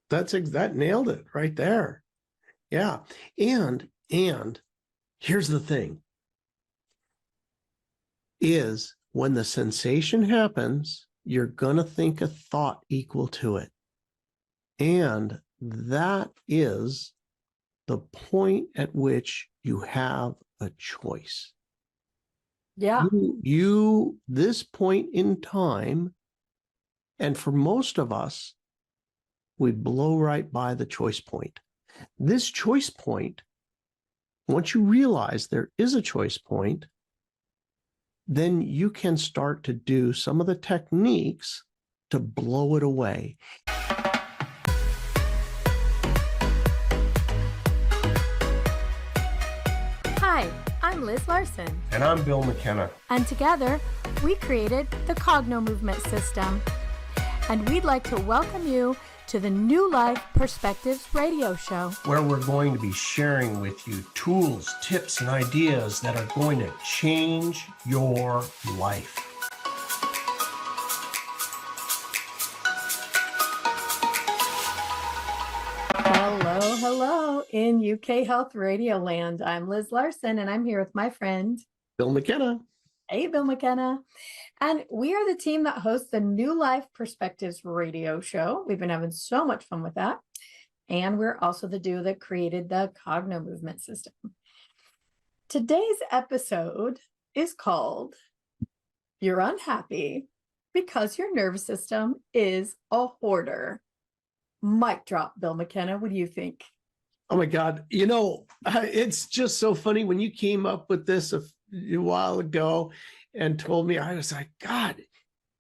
That nailed it right there. Yeah. And here's the thing is when the sensation happens, you're going to think a thought equal to it. And that is the point at which you have a choice. Yeah. This point in time, and for most of us, we blow right by the choice point. This choice point, once you realize there is a choice point, then you can start to do some of the techniques to blow it away. Hi, I'm Liz Larson. And I'm Bill McKenna. And together, we created the Cognomovement system. And we'd like to welcome you to the New Life Perspectives radio show, where we're going to be sharing with you tools, tips, and ideas that are going to change your life. Hello in UK Health Radio Land. I'm Liz Larson, and I'm here with my friend Bill McKenna. Hey, Bill McKenna. And we are the team that hosts the New Life Perspectives radio show. We've been having so much fun with that. And we're also the duo that created the Cognomovement system. Today's episode is called You're Unhappy Because Your Nervous System is a Hoarder. Mic drop, Bill McKenna. What do you think? Oh my God. It's just so funny when you came up with this a while ago and told me, I was like, God,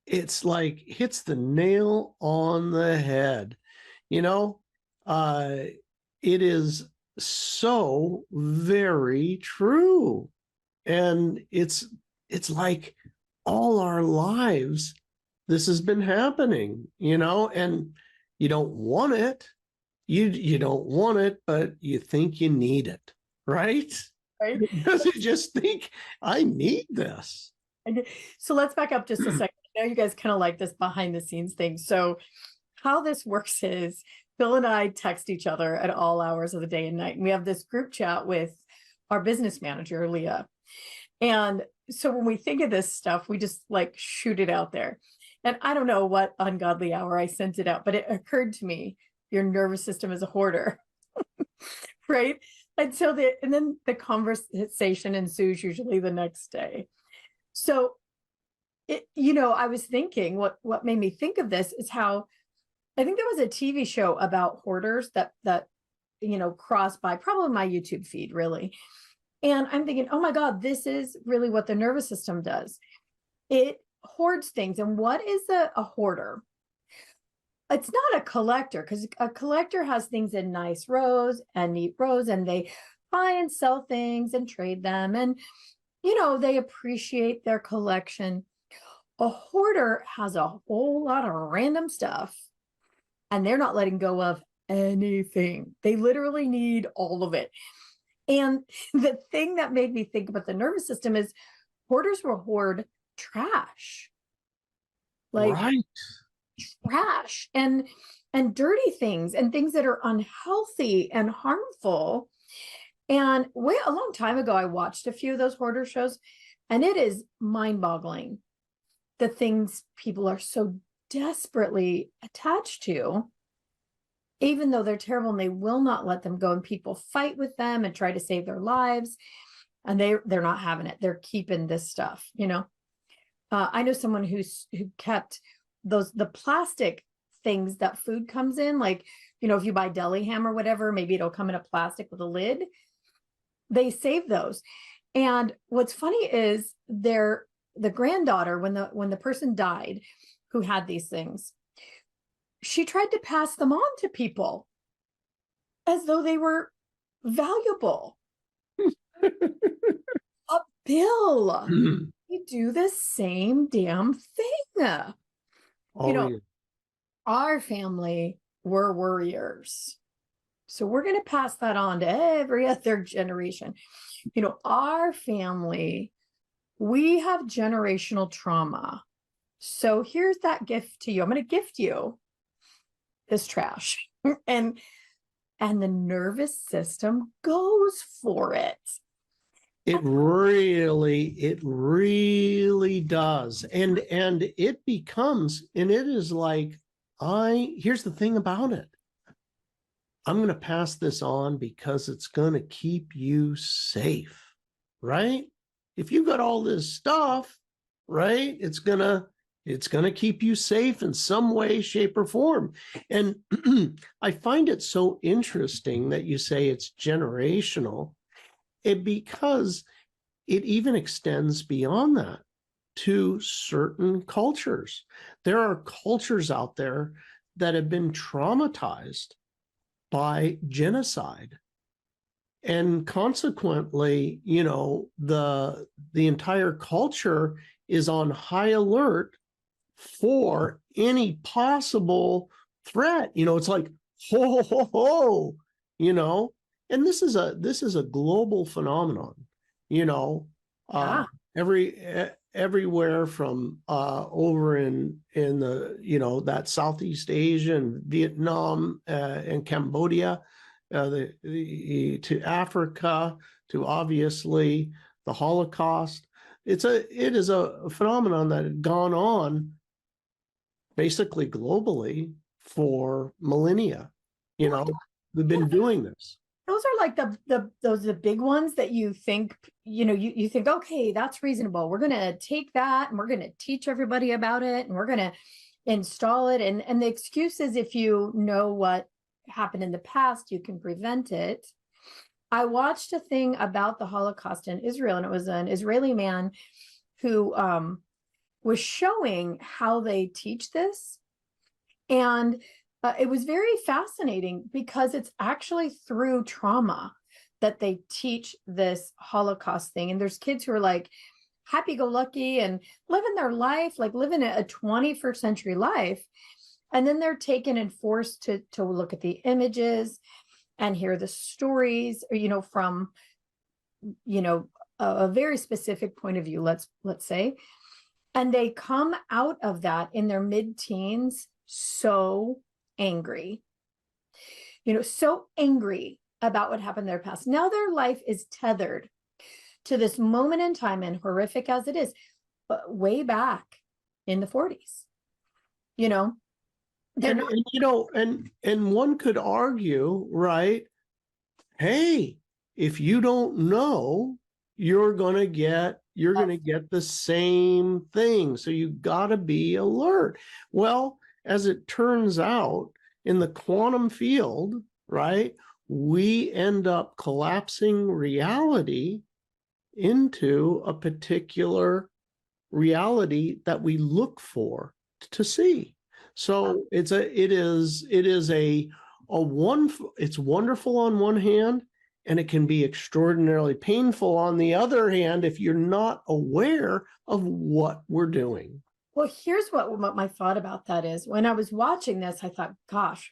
it's like hits the nail on the head. It is so very true. And it's like all our lives, this has been happening, and you don't want it. You don't want it, but you think you need it, right? Right. Because you just think, I need this. So let's back up just a second. I know you guys kind of like this behind the scenes thing. So how this works is Bill and I text each other at all hours of the day and night. And we have this group chat with our business manager, Leah. And so when we think of this stuff, we just like shoot it out there. And I don't know what ungodly hour I sent it out, but it occurred to me, your nervous system is a hoarder, right? And then the conversation ensues usually the next day. So, I was thinking what made me think of this is how I think there was a TV show about hoarders that crossed by probably my YouTube feed, really. And I'm thinking, oh my God, this is really what the nervous system does. It hoards things. And what is a hoarder? It's not a collector, because a collector has things in nice rows and neat rows, and they buy and sell things and trade them. And, they appreciate their collection. A hoarder has a whole lot of random stuff, and they're not letting go of anything. They literally need all of it. And the thing that made me think about the nervous system is hoarders will hoard trash. Right. Trash and dirty things and things that are unhealthy and harmful. And a long time ago, I watched a few of those hoarder shows, and it is mind-boggling the things people are so desperately attached to, even though they're terrible, and they will not let them go. And people fight with them and try to save their lives, and they're not having it. They're keeping this stuff. I know someone who kept the plastic things that food comes in, like, if you buy deli ham or whatever, maybe it'll come in a plastic with a lid. They save those. And what's funny is the granddaughter, when the person died who had these things, she tried to pass them on to people as though they were valuable. Bill, you do the same damn thing. Yeah. Our family were worriers. So we're going to pass that on to every other generation. Our family, we have generational trauma. So here's that gift to you. I'm going to gift you this trash. and the nervous system goes for it. It really does. And it becomes, and it is like, here's the thing about it. I'm going to pass this on because it's going to keep you safe, right? If you got all this stuff, right, it's going to keep you safe in some way, shape, or form. And I find it so interesting that you say it's generational, because it even extends beyond that to certain cultures. There are cultures out there that have been traumatized by genocide. And consequently, the entire culture is on high alert for any possible threat. It's like, ho, ho, ho, and this is a global phenomenon, everywhere from over in the that Southeast Asia and Vietnam and Cambodia, to Africa, to obviously the Holocaust. It is a phenomenon that had gone on basically globally for millennia. We've been doing this. Those are like the big ones that you think, you think, okay, that's reasonable. We're going to take that and we're going to teach everybody about it and we're going to install it. And the excuse is, if you know what happened in the past, you can prevent it. I watched a thing about the Holocaust in Israel, and it was an Israeli man who was showing how they teach this. And it was very fascinating because it's actually through trauma that they teach this Holocaust thing. And there's kids who are like happy-go-lucky and living their life, like living a 21st century life. And then they're taken and forced to look at the images and hear the stories, from, a very specific point of view, let's say. And they come out of that in their mid-teens so angry, so angry about what happened in their past. Now their life is tethered to this moment in time, and horrific as it is, but way back in the 40s, and one could argue, right? Hey, if you don't know, you're going to get the same thing. So you got to be alert. Well, as it turns out, in the quantum field, right, we end up collapsing reality into a particular reality that we look for to see. So it's wonderful on one hand, and it can be extraordinarily painful on the other hand if you're not aware of what we're doing. Well, here's what my thought about that is. When I was watching this, I thought, gosh,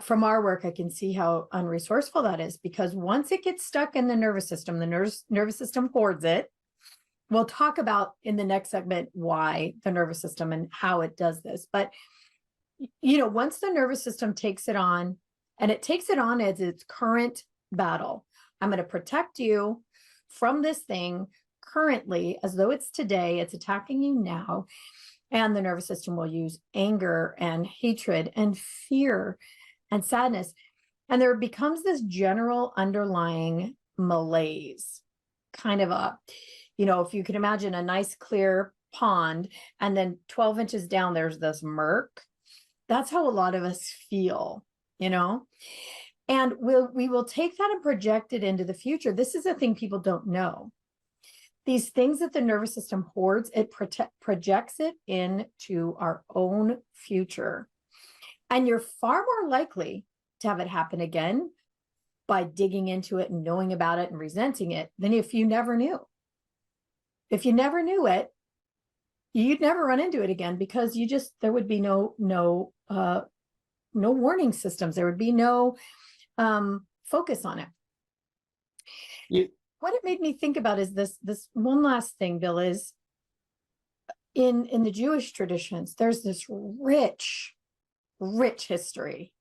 from our work, I can see how unresourceful that is, because once it gets stuck in the nervous system, the nervous system hoards it. We'll talk about in the next segment why the nervous system and how it does this. But, once the nervous system takes it on, and it takes it on as its current battle, I'm going to protect you from this thing currently, as though it's today, it's attacking you now. And the nervous system will use anger and hatred and fear and sadness. And there becomes this general underlying malaise, kind of if you can imagine a nice clear pond, and then 12 inches down, there's this murk. That's how a lot of us feel, and we will take that and project it into the future. This is a thing people don't know. These things that the nervous system hoards, it projects it into our own future. And you're far more likely to have it happen again by digging into it and knowing about it and resenting it than if you never knew. If you never knew it, you'd never run into it again, because there would be no warning systems. There would be no focus on it. What it made me think about is this one last thing, Bill, is in the Jewish traditions, there's this rich rich history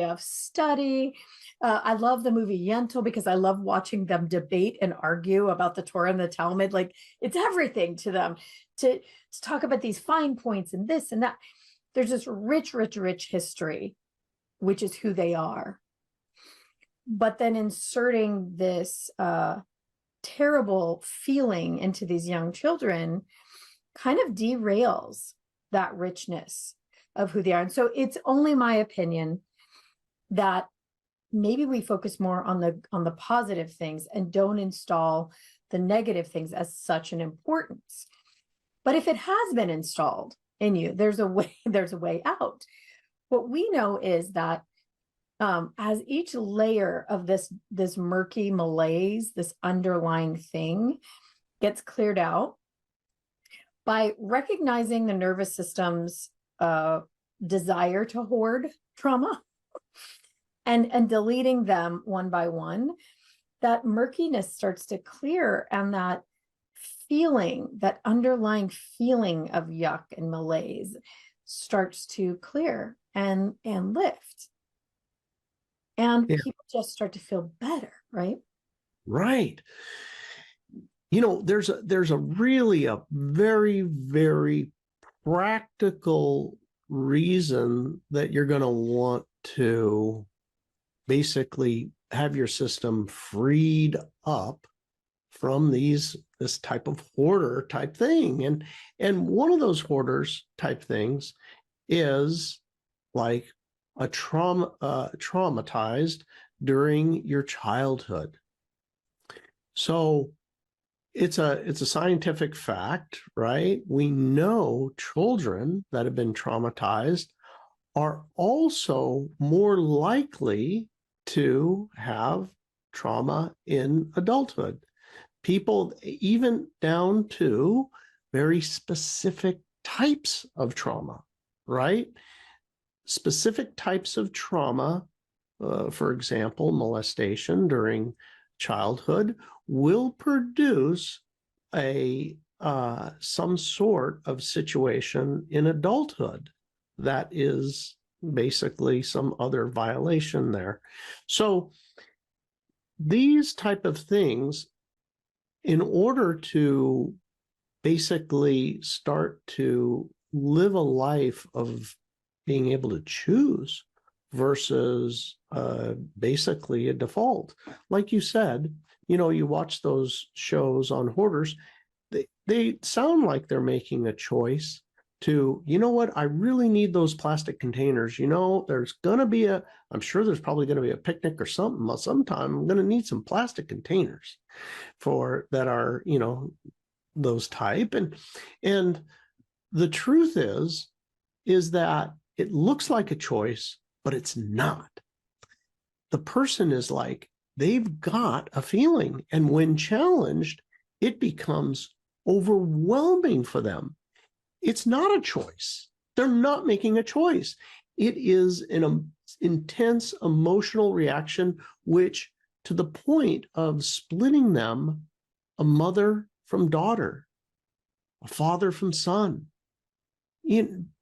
of study. I love the movie Yentl because I love watching them debate and argue about the Torah and the Talmud. Like, it's everything to them to talk about these fine points and this and that. There's this rich history, which is who they are. But then inserting this terrible feeling into these young children kind of derails that richness of who they are. And so it's only my opinion that maybe we focus more on the positive things and don't install the negative things as such an importance. But if it has been installed in you, there's a way out. What we know is that as each layer of this murky malaise, this underlying thing gets cleared out, by recognizing the nervous system's desire to hoard trauma and deleting them one by one, that murkiness starts to clear, and that feeling, that underlying feeling of yuck and malaise starts to clear and lift. And people just start to feel better, right? Right. You know, there's a really a very, very practical reason that you're going to want to basically have your system freed up from this type of hoarder type thing. And one of those hoarders type things is like a traumatized during your childhood. So it's a scientific fact, right? We know children that have been traumatized are also more likely to have trauma in adulthood. People, even down to very specific types of trauma, right? Specific types of trauma, for example, molestation during childhood, will produce some sort of situation in adulthood that is basically some other violation there. So these type of things, in order to basically start to live a life of being able to choose versus basically a default. Like you said, you know, you watch those shows on hoarders, they sound like they're making a choice to, you know what, I really need those plastic containers. You know, there's going to be I'm sure there's probably going to be a picnic or something. Sometime I'm going to need some plastic containers that are, you know, those type. And the truth is that it looks like a choice, but it's not. The person is like, they've got a feeling, and when challenged, it becomes overwhelming for them. It's not a choice. They're not making a choice. It is an intense emotional reaction, which to the point of splitting them, a mother from daughter, a father from son,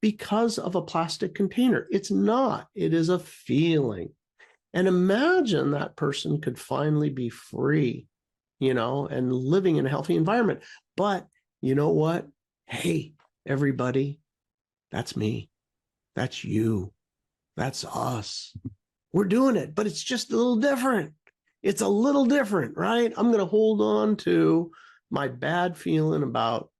because of a plastic container. It's not. It is a feeling. And imagine that person could finally be free, you know, and living in a healthy environment. But you know what? Hey, everybody, that's me. That's you. That's us. We're doing it, but it's just a little different. It's a little different, right? I'm going to hold on to my bad feeling about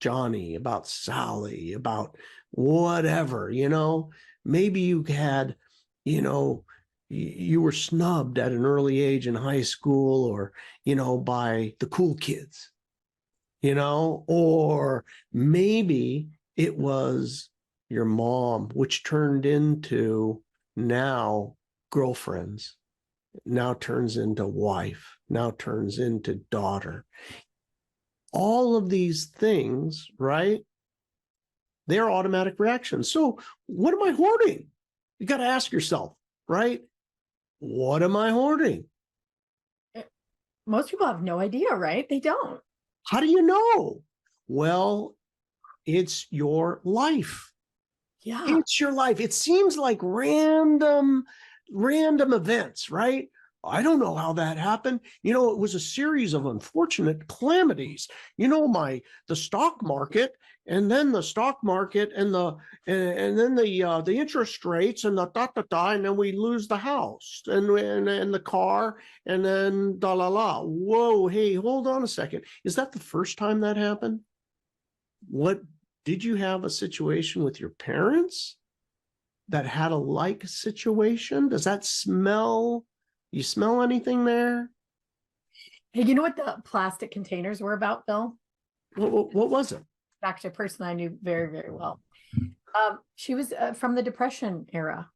Johnny, about Sally, about whatever, you know. Maybe you had, you know, you were snubbed at an early age in high school, or, you know, by the cool kids, you know, or maybe it was your mom, which turned into now girlfriends, now turns into wife, now turns into daughter. All of these things, right? They're automatic reactions. So what am I hoarding? You got to ask yourself, right? What am I hoarding? Most people have no idea, right? They don't. How do you know? Well, it's your life. Yeah. It's your life. It seems like random events, right? I don't know how that happened. You know, it was a series of unfortunate calamities. You know, the stock market, and then the stock market, and then the interest rates, and the and then we lose the house and the car, and then da la la. Whoa, hey, hold on a second. Is that the first time that happened? What did you have a situation with your parents that had a like situation? Does that smell? You smell anything there? Hey, you know what the plastic containers were about, Bill? What was it? Actually, a person I knew very, very well. She was from the Depression era.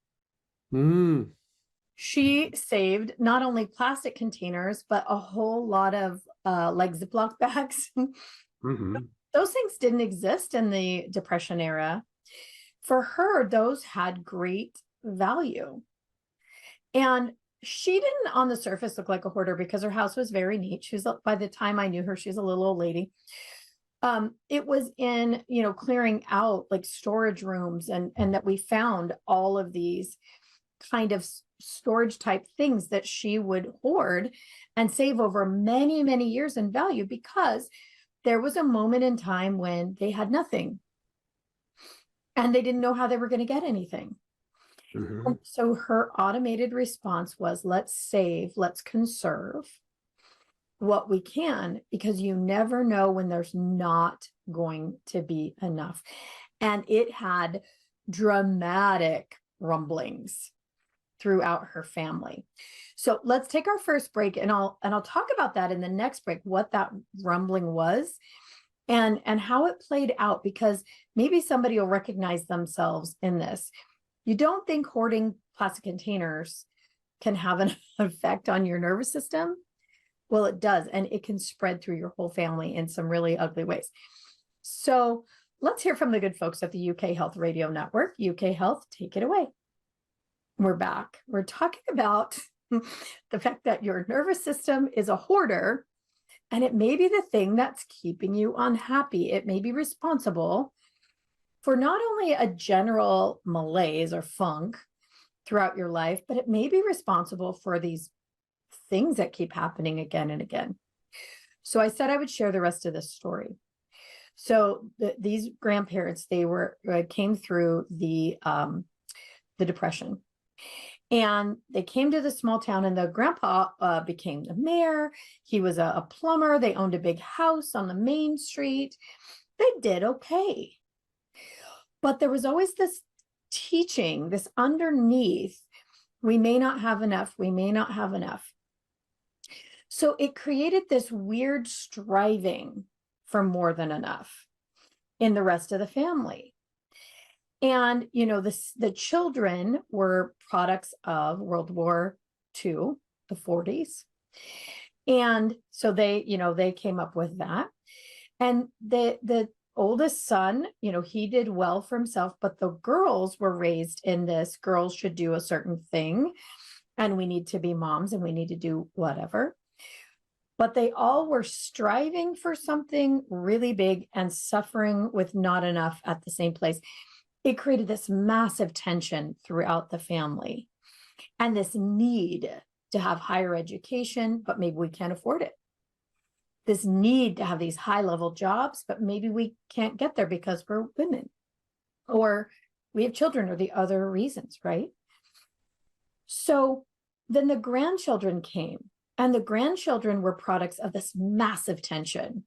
Mm, She saved not only plastic containers, but a whole lot of like Ziploc bags. hmm Those things didn't exist in the Depression era. For her, those had great value. And she didn't on the surface look like a hoarder because her house was very neat. She was, by the time I knew her, she was a little old lady. It was in, clearing out like storage rooms and that we found all of these kind of storage type things that she would hoard and save over many, many years in value because there was a moment in time when they had nothing and they didn't know how they were going to get anything. hmm So her automated response was, let's save, let's conserve what we can, because you never know when there's not going to be enough. And it had dramatic rumblings throughout her family. So let's take our first break, and I'll talk about that in the next break, what that rumbling was and how it played out, because maybe somebody will recognize themselves in this. You don't think hoarding plastic containers can have an effect on your nervous system? Well, it does, and it can spread through your whole family in some really ugly ways. So let's hear from the good folks at the UK Health Radio Network. UK Health, take it away. We're back. We're talking about the fact that your nervous system is a hoarder, and it may be the thing that's keeping you unhappy. It may be responsible for not only a general malaise or funk throughout your life, but it may be responsible for these things that keep happening again and again. So I said I would share the rest of this story. So these grandparents, they came through the Depression, and they came to the small town, and the grandpa became the mayor. He was a plumber. They owned a big house on the main street. They did okay. But there was always this teaching, this underneath, we may not have enough, we may not have enough. So it created this weird striving for more than enough in the rest of the family. And, the children were products of World War II, the 40s. And so they came up with that. And the oldest son, he did well for himself, but the girls were raised in this, girls should do a certain thing, and we need to be moms, and we need to do whatever. But they all were striving for something really big and suffering with not enough at the same place. It created this massive tension throughout the family and this need to have higher education, but maybe we can't afford it. This need to have these high-level jobs, but maybe we can't get there because we're women or we have children, or the other reasons, right? So then the grandchildren came, and the grandchildren were products of this massive tension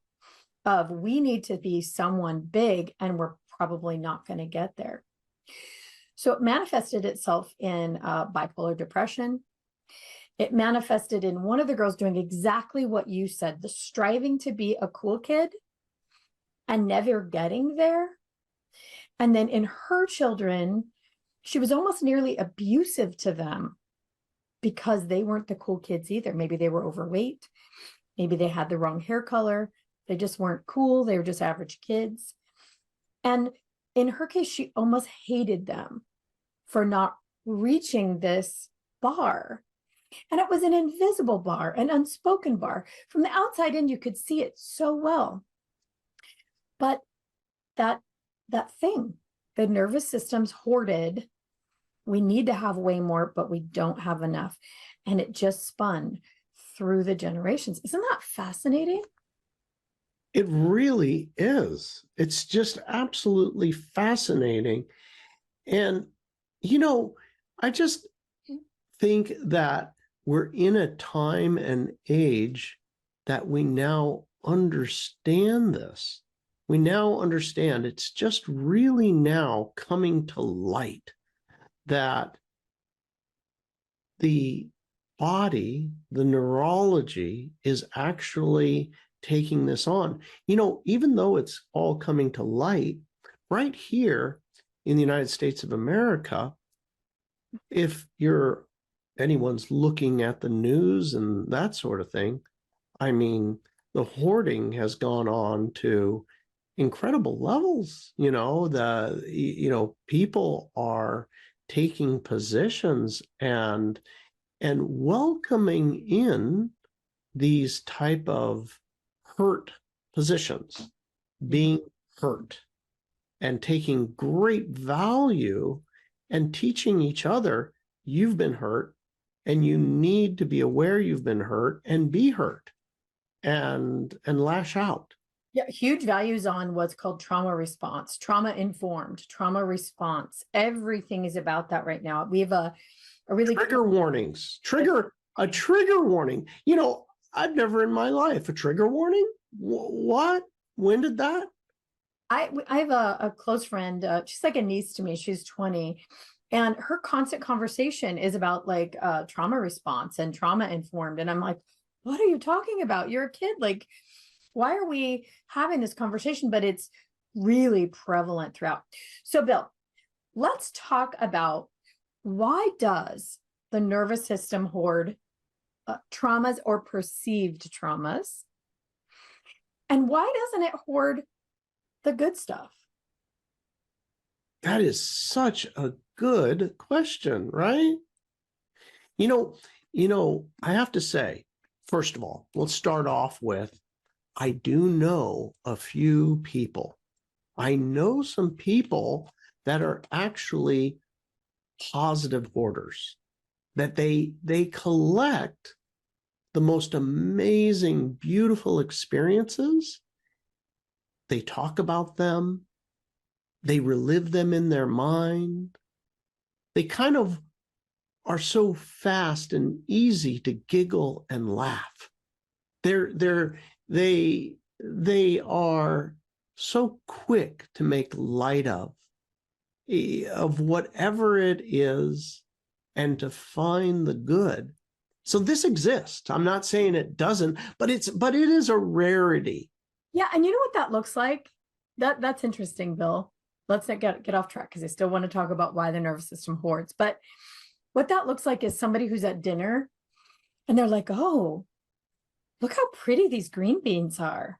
of we need to be someone big, and we're probably not going to get there. So it manifested itself in bipolar depression. It manifested in one of the girls doing exactly what you said, the striving to be a cool kid and never getting there. And then in her children, she was almost nearly abusive to them because they weren't the cool kids either. Maybe they were overweight. Maybe they had the wrong hair color. They just weren't cool. They were just average kids. And in her case, she almost hated them for not reaching this bar. And it was an invisible bar, an unspoken bar. From the outside in, you could see it so well. But that thing, The nervous system's hoarded. We need to have way more, but we don't have enough. And it just spun through the generations. Isn't that fascinating? It really is. It's just absolutely fascinating. And, I just think that we're in a time and age that we now understand this. We now understand it's just really now coming to light that the body, the neurology is actually taking this on. Even though it's all coming to light, right here in the United States of America, if anyone's looking at the news and that sort of thing, I mean, the hoarding has gone on to incredible levels. People are taking positions and welcoming in these type of hurt positions, being hurt, and taking great value and teaching each other, you've been hurt and you need to be aware you've been hurt and be hurt and lash out. Yeah, huge values on what's called trauma response, trauma informed, trauma response. Everything is about that right now. We have a really trigger warnings, a trigger warning. I've never in my life a trigger warning. What? When did that? I have a close friend. She's like a niece to me. She's 20. And her constant conversation is about like trauma response and trauma informed. And I'm like, what are you talking about? You're a kid. Like, why are we having this conversation? But it's really prevalent throughout. So Bill, let's talk about, why does the nervous system hoard traumas or perceived traumas? And why doesn't it hoard the good stuff? That is such a good question, right? I have to say, first of all, let's start off with, I do know a few people. I know some people that are actually positive hoarders, that they collect the most amazing, beautiful experiences. They talk about them. They relive them in their mind. They kind of are so fast and easy to giggle and laugh. They are so quick to make light of whatever it is and to find the good. So this exists. I'm not saying it doesn't, but it is a rarity. Yeah, and you know what that looks like? That's interesting, Bill. Let's not get off track because I still want to talk about why the nervous system hoards. But what that looks like is somebody who's at dinner and they're like, oh, look how pretty these green beans are.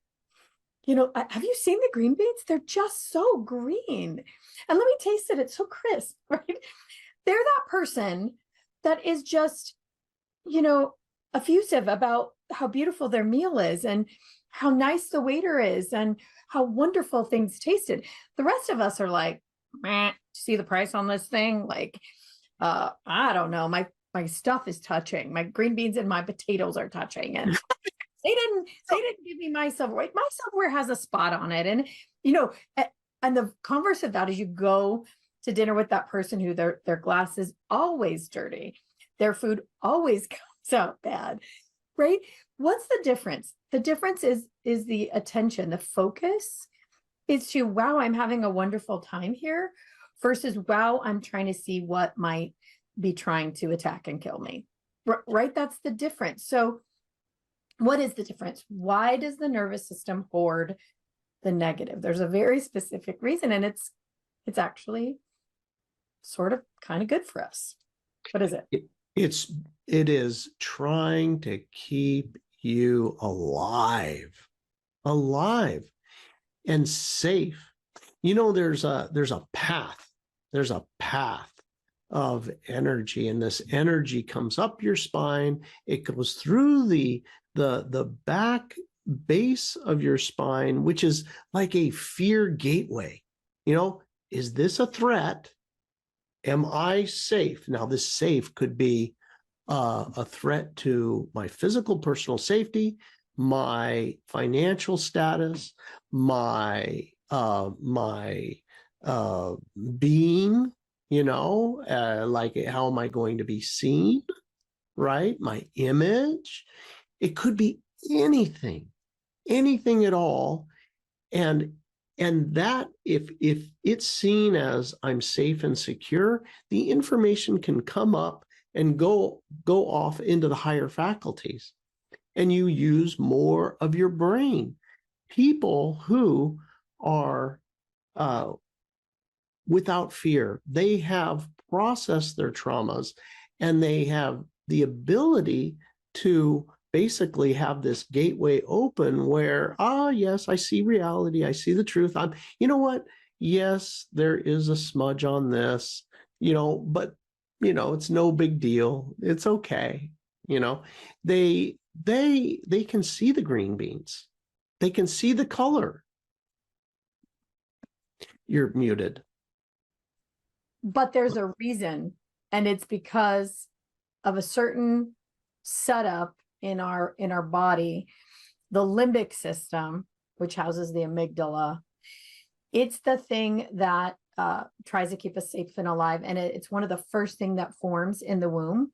Have you seen the green beans? They're just so green. And let me taste it. It's so crisp, right? They're that person that is just, effusive about how beautiful their meal is and how nice the waiter is and how wonderful things tasted. The rest of us are like, see the price on this thing? Like, I don't know. My stuff is touching. My green beans and my potatoes are touching. And they didn't give me my silverware. My silverware has a spot on it. And, and the converse of that is you go to dinner with that person who their glass is always dirty. Their food always comes out bad, right? What's the difference? The difference is the attention, the focus is to, wow, I'm having a wonderful time here versus, wow, I'm trying to see what might be trying to attack and kill me, right? That's the difference. So what is the difference? Why does the nervous system hoard the negative? There's a very specific reason, and it's actually sort of kind of good for us. What is it? It is trying to keep you alive and safe. There's a path of energy, and this energy comes up your spine. It goes through the back base of your spine, which is like a fear gateway. is this a threat? Am I safe? Now, this safe could be a threat to my physical personal safety, my financial status, my being, like how am I going to be seen, right? My image. It could be anything at all. And that if it's seen as I'm safe and secure, the information can come up and go off into the higher faculties, and you use more of your brain. People who are without fear, they have processed their traumas, and they have the ability to basically have this gateway open where, yes, I see reality. I see the truth. You know what? Yes, there is a smudge on this, but, it's no big deal. It's okay. They can see the green beans. They can see the color. You're muted. But there's a reason, and it's because of a certain setup in our body, the limbic system, which houses the amygdala. It's the thing that tries to keep us safe and alive, and it's one of the first thing that forms in the womb.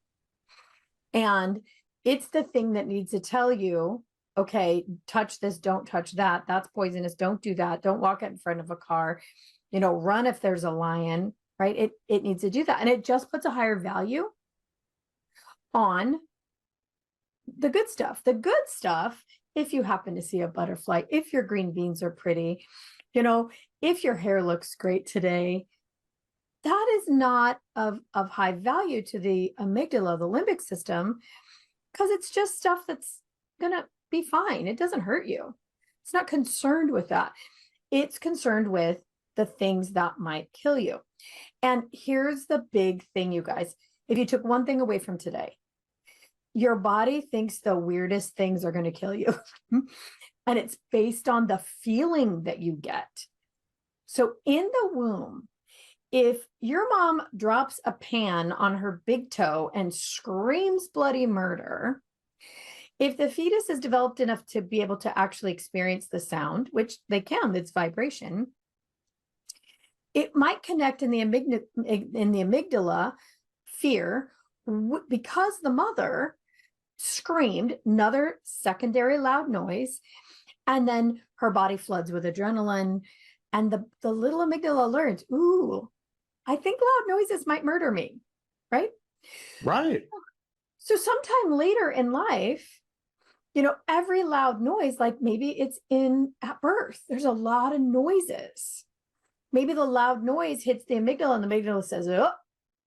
And it's the thing that needs to tell you, okay, touch this, don't touch that. That's poisonous. Don't do that. Don't walk in front of a car. Run if there's a lion, right? It needs to do that. And it just puts a higher value on the good stuff. The good stuff, if you happen to see a butterfly, if your green beans are pretty, if your hair looks great today, that is not of high value to the amygdala, the limbic system, because it's just stuff that's going to be fine. It doesn't hurt you. It's not concerned with that. It's concerned with the things that might kill you. And here's the big thing, you guys. If you took one thing away from today, your body thinks the weirdest things are going to kill you. And it's based on the feeling that you get. So in the womb, if your mom drops a pan on her big toe and screams bloody murder, if the fetus is developed enough to be able to actually experience the sound, which they can, it's vibration, it might connect in the amygdala, fear, because the mother screamed, another secondary loud noise, and then her body floods with adrenaline, and the little amygdala learns, ooh, I think loud noises might murder me, right? Right. So sometime later in life, every loud noise, like maybe it's at birth, there's a lot of noises. Maybe the loud noise hits the amygdala, and the amygdala says, oh,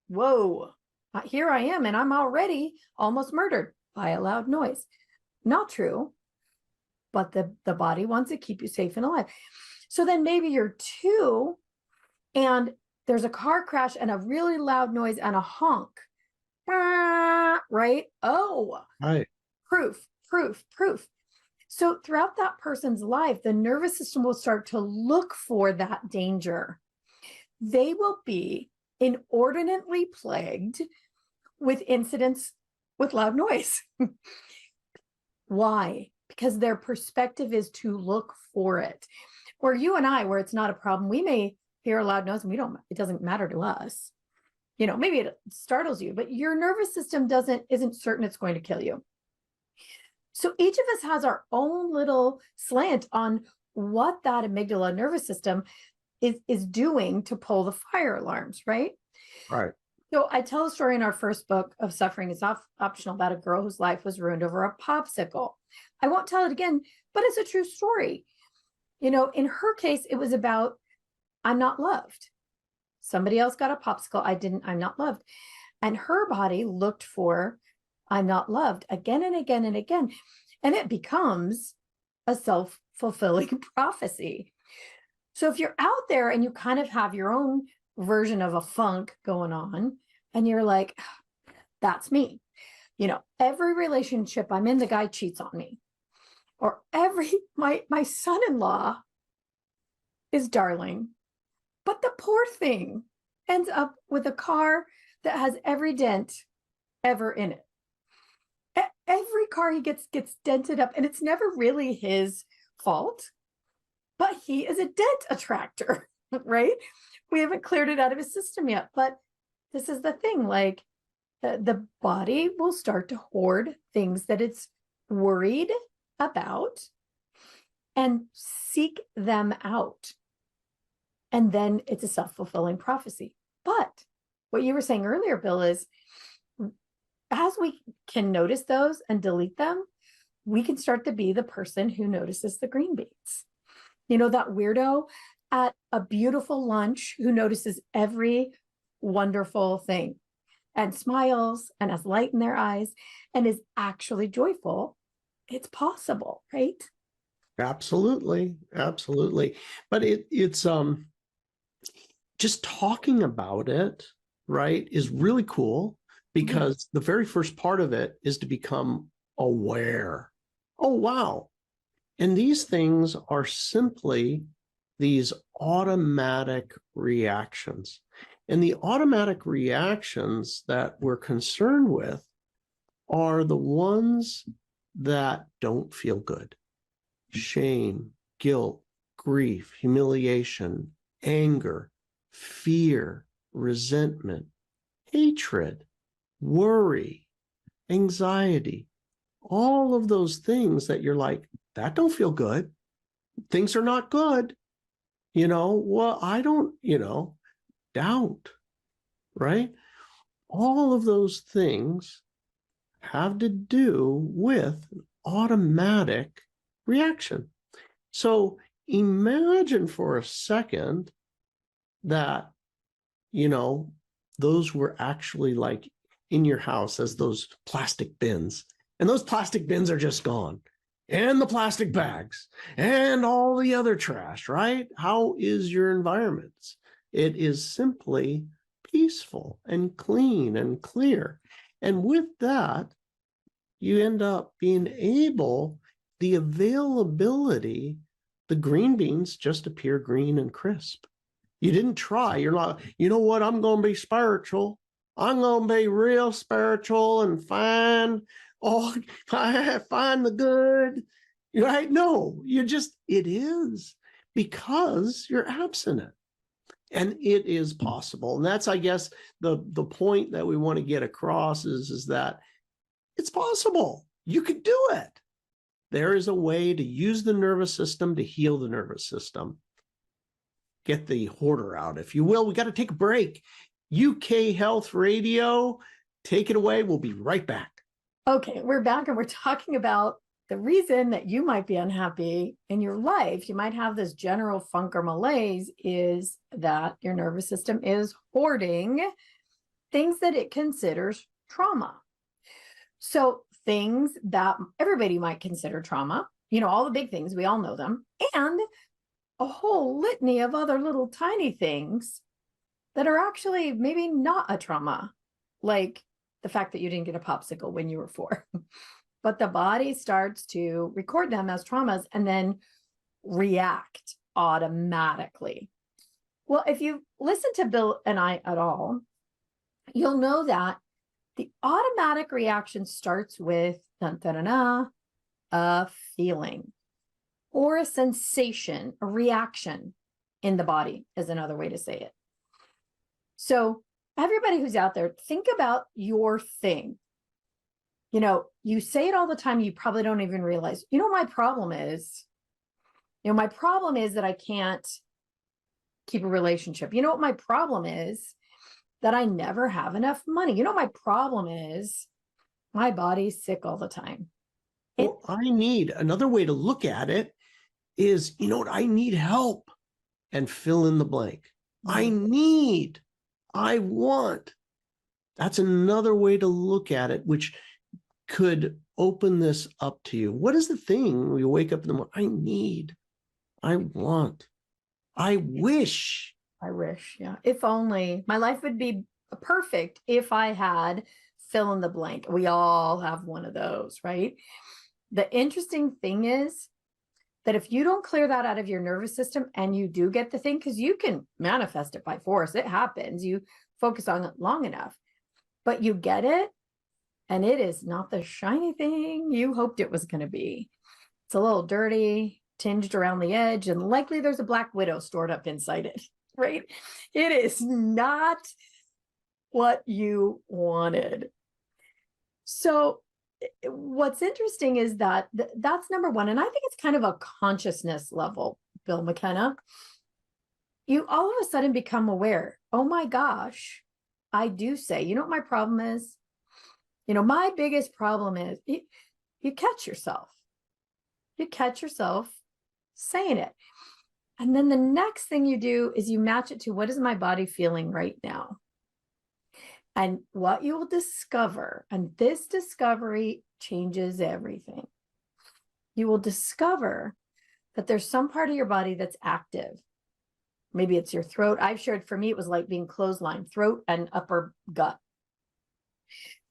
whoa, here I am, and I'm already almost murdered by a loud noise. Not true, but the body wants to keep you safe and alive. So then maybe you're 2, and there's a car crash and a really loud noise and a honk, right? Oh, right. Proof. So throughout that person's life, the nervous system will start to look for that danger. They will be inordinately plagued with incidents with loud noise. Why? Because their perspective is to look for it. Where you and I, where it's not a problem, we may hear a loud noise and it doesn't matter to us. Maybe it startles you, but your nervous system isn't certain it's going to kill you. So each of us has our own little slant on what that amygdala nervous system is doing to pull the fire alarms, right? Right. So I tell a story in our first book of Suffering is Optional about a girl whose life was ruined over a popsicle. I won't tell it again, but it's a true story. In her case, it was about, I'm not loved. Somebody else got a popsicle. I'm not loved. And her body looked for, I'm not loved again and again and again. And it becomes a self-fulfilling prophecy. So if you're out there and you kind of have your own version of a funk going on, and you're like, that's me. Every relationship I'm in, the guy cheats on me. Or my son-in-law is darling. But the poor thing ends up with a car that has every dent ever in it. Every car he gets dented up, and it's never really his fault, but he is a dent attractor, right? We haven't cleared it out of his system yet, but this is the thing, like the body will start to hoard things that it's worried about and seek them out. And then it's a self-fulfilling prophecy. But what you were saying earlier, Bill, is as we can notice those and delete them, we can start to be the person who notices the green beans. You know, that weirdo at a beautiful lunch who notices every wonderful thing and smiles and has light in their eyes and is actually joyful. It's possible, right? Absolutely. Absolutely. But it's just talking about it, right, is really cool, because the very first part of it is to become aware. Oh, wow. And these things are simply these automatic reactions. And the automatic reactions that we're concerned with are the ones that don't feel good. Shame, guilt, grief, humiliation, anger, fear, resentment, hatred, worry, anxiety, all of those things that you're like, that don't feel good. Things are not good. Well, I don't, doubt, right? All of those things have to do with an automatic reaction. So imagine for a second that, those were actually like in your house as those plastic bins, and those plastic bins are just gone, and the plastic bags and all the other trash, right? How is your environment? It is simply peaceful and clean and clear. And with that, you end up being able, the availability, the green beans just appear green and crisp. You didn't try. You're not, you know what? I'm going to be spiritual. I'm going to be real spiritual and find the good, right? No, it is because you're abstinent. And it is possible. And that's, I guess, the point that we want to get across is that it's possible. You could do it. There is a way to use the nervous system to heal the nervous system. Get the hoarder out, if you will. We got to take a break. UK Health Radio, take it away. We'll be right back. Okay, we're back and we're talking about the reason that you might be unhappy in your life. You might have this general funk or malaise is that your nervous system is hoarding things that it considers trauma. So things that everybody might consider trauma, all the big things, we all know them, and a whole litany of other little tiny things that are actually maybe not a trauma, like the fact that you didn't get a popsicle when you were 4. But the body starts to record them as traumas and then react automatically. Well, if you listen to Bill and I at all, you'll know that the automatic reaction starts with a feeling or a sensation, a reaction in the body is another way to say it. So everybody who's out there, think about your thing. You say it all the time. You probably don't even realize, my problem is, my problem is that I can't keep a relationship. You know what my problem is? That I never have enough money. My problem is my body's sick all the time. Well, I need another way to look at it is, I need help, and fill in the blank. I want. That's another way to look at it, which could open this up to you. What is the thing when you wake up in the morning? I need, I want, I wish. Yeah. If only my life would be perfect if I had fill in the blank. We all have one of those, right? The interesting thing is that if you don't clear that out of your nervous system and you do get the thing, because you can manifest it by force, it happens, you focus on it long enough, but you get it, and it is not the shiny thing you hoped it was going to be. It's a little dirty, tinged around the edge, and likely there's a black widow stored up inside it, right? It is not what you wanted. So what's interesting is that that's number one. And I think it's kind of a consciousness level, Bill McKenna. You all of a sudden become aware, oh my gosh, I do say, you know what my problem is? My biggest problem is you catch yourself. You catch yourself saying it. And then the next thing you do is you match it to, what is my body feeling right now? And what you will discover, and this discovery changes everything. You will discover that there's some part of your body that's active. Maybe it's your throat. I've shared, for me, it was like being clotheslined, throat and upper gut.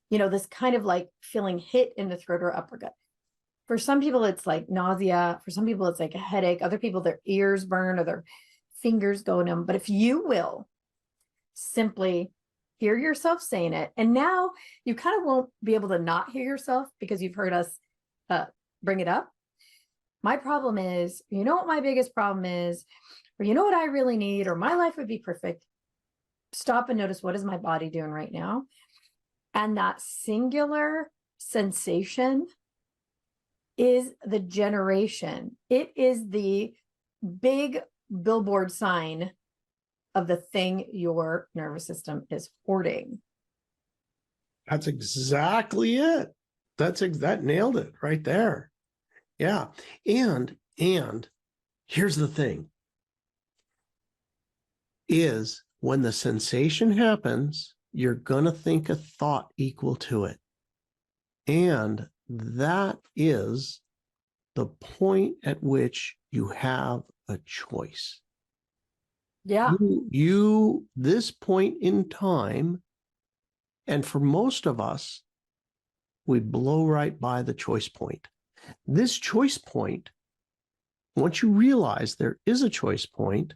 This kind of like feeling hit in the throat or upper gut. For some people, it's like nausea. For some people, it's like a headache. Other people, their ears burn or their fingers go numb. But if you will simply hear yourself saying it, and now you kind of won't be able to not hear yourself because you've heard us bring it up. My problem is, you know what my biggest problem is, or you know what I really need, or my life would be perfect. Stop and notice, what is my body doing right now? And that singular sensation is the generation. It is the big billboard sign of the thing your nervous system is hoarding. That's exactly it. That nailed it right there. Yeah. And here's the thing, is when the sensation happens, you're going to think a thought equal to it. And that is the point at which you have a choice. Yeah. This point in time, and for most of us, we blow right by the choice point. This choice point, once you realize there is a choice point,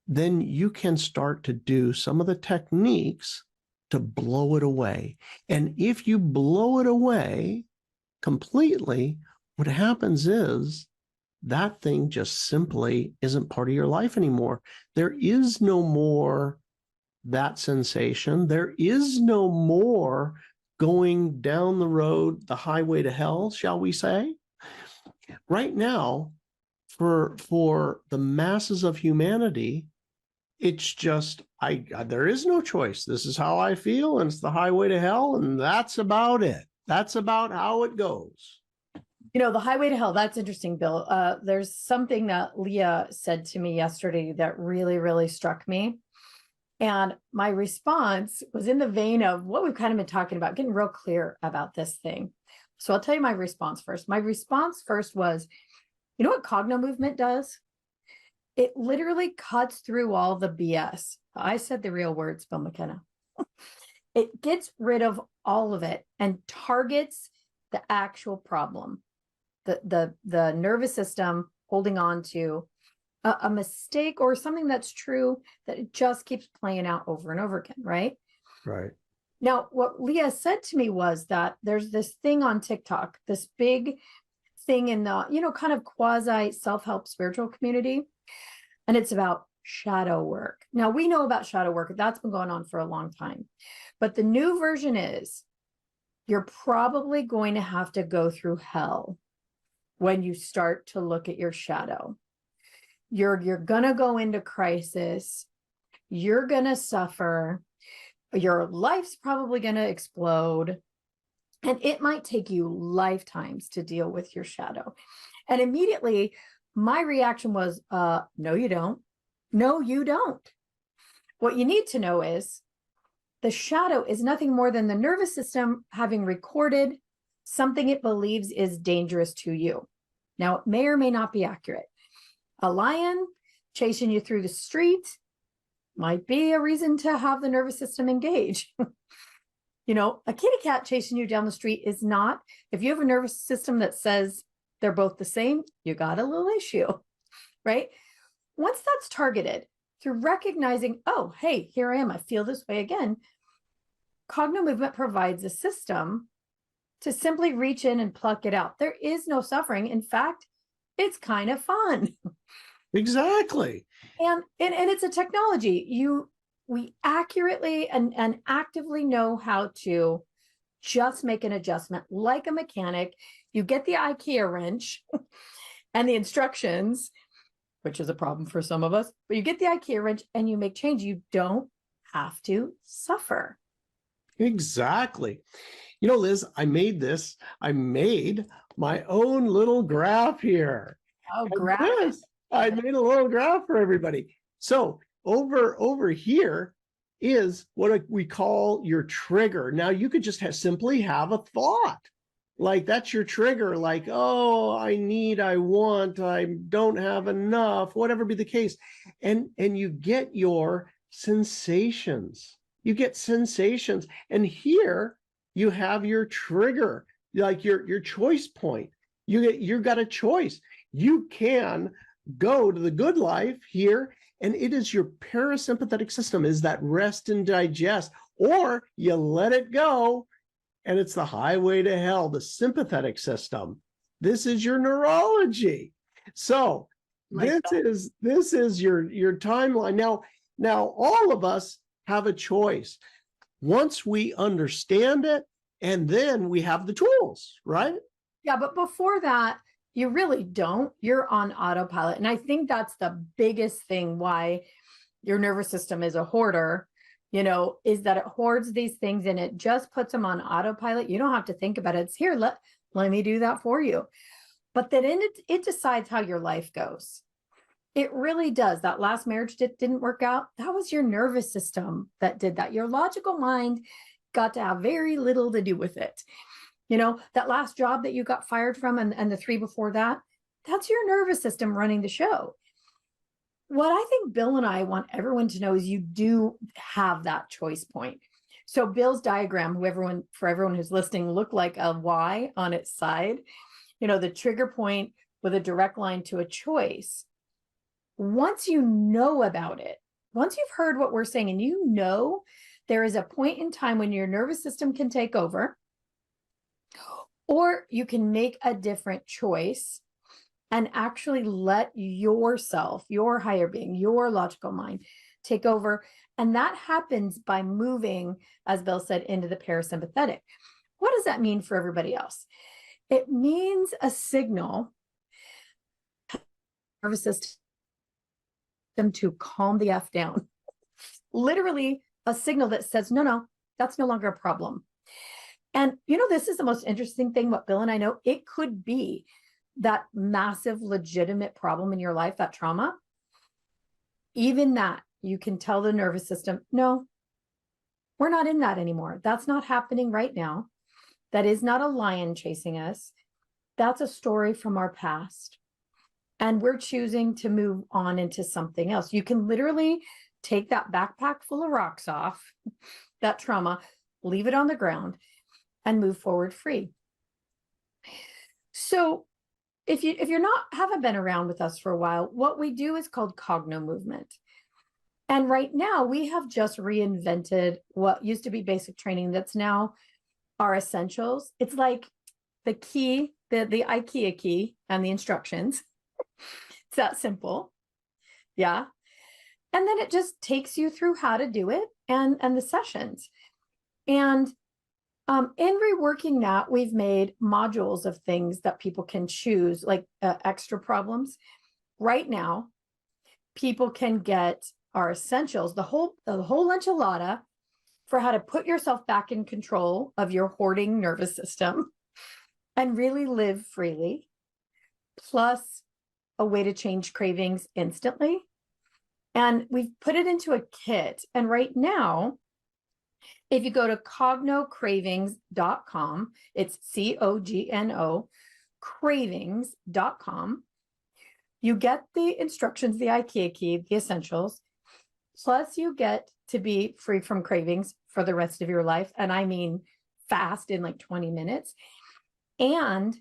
then you can start to do some of the techniques to blow it away. And if you blow it away completely, what happens is that thing just simply isn't part of your life anymore. There is no more that sensation. There is no more going down the road, the highway to hell, shall we say? Right now, for the masses of humanity, it's just, there is no choice. This is how I feel, and it's the highway to hell, and that's about it. That's about how it goes. The highway to hell, that's interesting, Bill. There's something that Leah said to me yesterday that really, really struck me. And my response was in the vein of what we've kind of been talking about, getting real clear about this thing. So I'll tell you my response first. My response first was, you know what Cognomovement does? It literally cuts through all the BS. I said the real words, Bill McKenna. It gets rid of all of it and targets the actual problem. The nervous system holding on to a mistake or something that's true, that it just keeps playing out over and over again, right? Right. Now, what Leah said to me was that there's this thing on TikTok, this big thing in the, kind of quasi self-help spiritual community. And it's about shadow work. Now, we know about shadow work. That's been going on for a long time. But the new version is, you're probably going to have to go through hell when you start to look at your shadow. You're going to go into crisis. You're going to suffer. Your life's probably going to explode. And it might take you lifetimes to deal with your shadow. And immediately, my reaction was, no, you don't. No, you don't. What you need to know is the shadow is nothing more than the nervous system having recorded something it believes is dangerous to you. Now, it may or may not be accurate. A lion chasing you through the street might be a reason to have the nervous system engage. A kitty cat chasing you down the street is not. If you have a nervous system that says they're both the same, you got a little issue, right? Once that's targeted through recognizing, oh, hey, here I am, I feel this way again, Cognomovement provides a system to simply reach in and pluck it out. There is no suffering. In fact, it's kind of fun. Exactly. And it's a technology. We accurately and actively know how to just make an adjustment like a mechanic. You get the IKEA wrench and the instructions, which is a problem for some of us, but you get the IKEA wrench and you make change. You don't have to suffer. Exactly. You know, Liz, I made my own little graph here. Oh, And graph. this, I made a little graph for everybody. So over here is what we call your trigger. Now you could just simply have a thought. Like that's your trigger, like, oh, I want, I don't have enough, whatever be the case. And you get your sensations. You get sensations. And here you have your trigger, like your choice point. You've got a choice. You can go to the good life here, and it is your parasympathetic system, is that rest and digest, or you let it go, and it's the highway to hell, the sympathetic system. This is your neurology. So this is your timeline. Now all of us have a choice once we understand it, and then we have the tools, right? Yeah, but before that, you really don't. You're on autopilot. And I think that's the biggest thing why your nervous system is a hoarder, is that it hoards these things and it just puts them on autopilot. You don't have to think about it. It's here, let me do that for you. But then it decides how your life goes. It really does. That last marriage didn't work out. That was your nervous system that did that. Your logical mind got to have very little to do with it. That last job that you got fired from and the 3 before that, that's your nervous system running the show. What I think Bill and I want everyone to know is you do have that choice point. So Bill's diagram, for everyone who's listening, looked like a Y on its side, the trigger point with a direct line to a choice. Once you know about it, once you've heard what we're saying, and there is a point in time when your nervous system can take over, or you can make a different choice and actually let yourself, your higher being, your logical mind take over. And that happens by moving, as Bill said, into the parasympathetic. What does that mean for everybody else? It means a signal, nervous system to calm the F down. Literally a signal that says, no, that's no longer a problem. And this is the most interesting thing, what Bill and I know, it could be that massive legitimate problem in your life, that trauma. Even that, you can tell the nervous system, no, we're not in that anymore. That's not happening right now. That is not a lion chasing us. That's a story from our past. And we're choosing to move on into something else. You can literally take that backpack full of rocks off, that trauma, leave it on the ground, and move forward free. So if you're haven't been around with us for a while, what we do is called Cognomovement. And right now we have just reinvented what used to be basic training that's now our essentials. It's like the key, the IKEA key and the instructions. It's that simple. Yeah. And then it just takes you through how to do it and the sessions. And in reworking that, we've made modules of things that people can choose, like extra problems. Right now, people can get our essentials, the whole enchilada for how to put yourself back in control of your hoarding nervous system and really live freely, plus a way to change cravings instantly. And we've put it into a kit. And right now, if you go to cognocravings.com, it's COGNO, cravings.com, you get the instructions, the IKEA key, the essentials, plus you get to be free from cravings for the rest of your life. And I mean fast, in like 20 minutes. And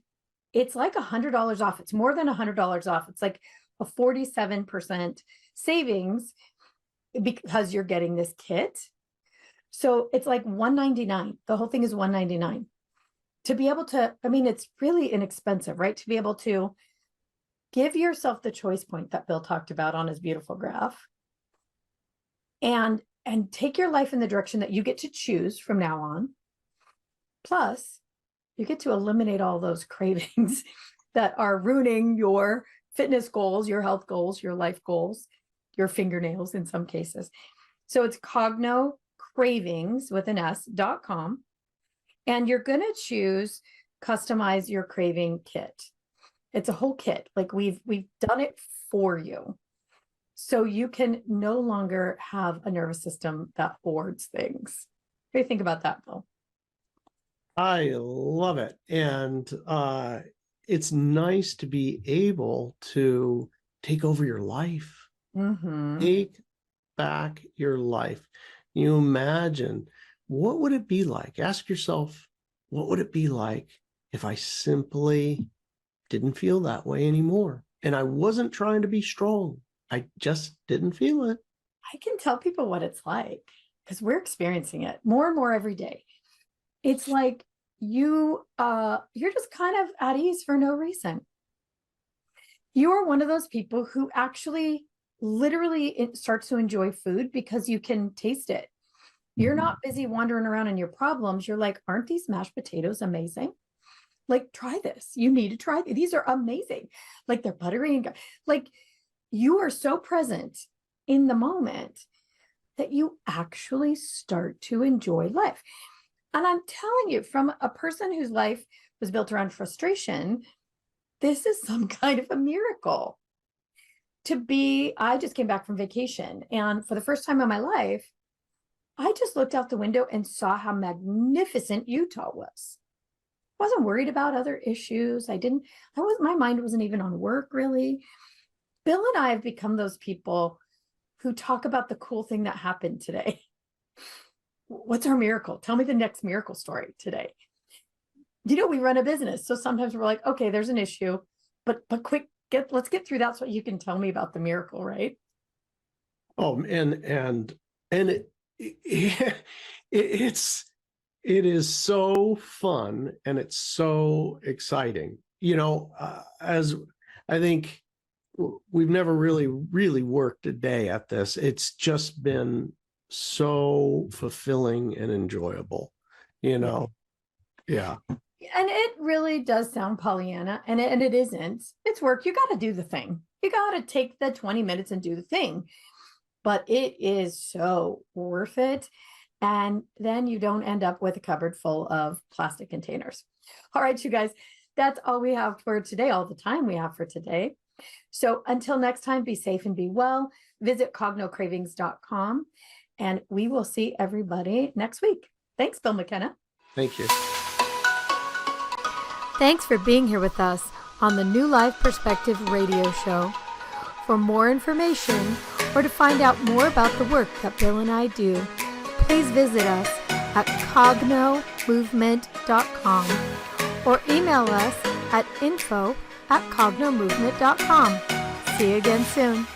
it's like $100 off. It's more than $100 off. It's like a 47% savings because you're getting this kit. So it's like $199. The whole thing is $199. To be able to, I mean, it's really inexpensive, right? To be able to give yourself the choice point that Bill talked about on his beautiful graph, and take your life in the direction that you get to choose from now on. Plus, you get to eliminate all those cravings that are ruining your fitness goals, your health goals, your life goals, your fingernails in some cases. So it's Cogno Cravings with an S.com. And you're going to choose customize your craving kit. It's a whole kit. Like we've done it for you. So you can no longer have a nervous system that hoards things. What do you think about that, Bill? I love it. And it's nice to be able to take over your life. Mm-hmm. Take back your life. You imagine, what would it be like? Ask yourself, what would it be like if I simply didn't feel that way anymore? And I wasn't trying to be strong. I just didn't feel it. I can tell people what it's like because we're experiencing it more and more every day. It's like you're just kind of at ease for no reason. You are one of those people who actually literally starts to enjoy food because you can taste it. You're not busy wandering around in your problems. You're like, aren't these mashed potatoes amazing? Like, try this. You need to try these. These are amazing. Like, they're buttery and like, you are so present in the moment that you actually start to enjoy life. And I'm telling you, from a person whose life was built around frustration, this is some kind of a miracle. I just came back from vacation, and for the first time in my life, I just looked out the window and saw how magnificent Utah was. I wasn't worried about other issues. My mind wasn't even on work, really. Bill and I have become those people who talk about the cool thing that happened today. What's our miracle? Tell me the next miracle story today. We run a business. So sometimes we're like, okay, there's an issue, but quick, let's get through that so you can tell me about the miracle, right? Oh, and it is so fun and it's so exciting. As I think we've never really worked a day at this. It's just been so fulfilling and enjoyable, Yeah. And it really does sound Pollyanna, and it isn't. It's work. You got to do the thing. You got to take the 20 minutes and do the thing. But it is so worth it. And then you don't end up with a cupboard full of plastic containers. All right, you guys, that's all we have for today, all the time we have for today. So until next time, be safe and be well. Visit cognocravings.com, and we will see everybody next week. Thanks, Bill McKenna. Thank you. Thanks for being here with us on the New Life Perspective radio show. For more information or to find out more about the work that Bill and I do, please visit us at cognomovement.com or email us at info@cognomovement.com. See you again soon.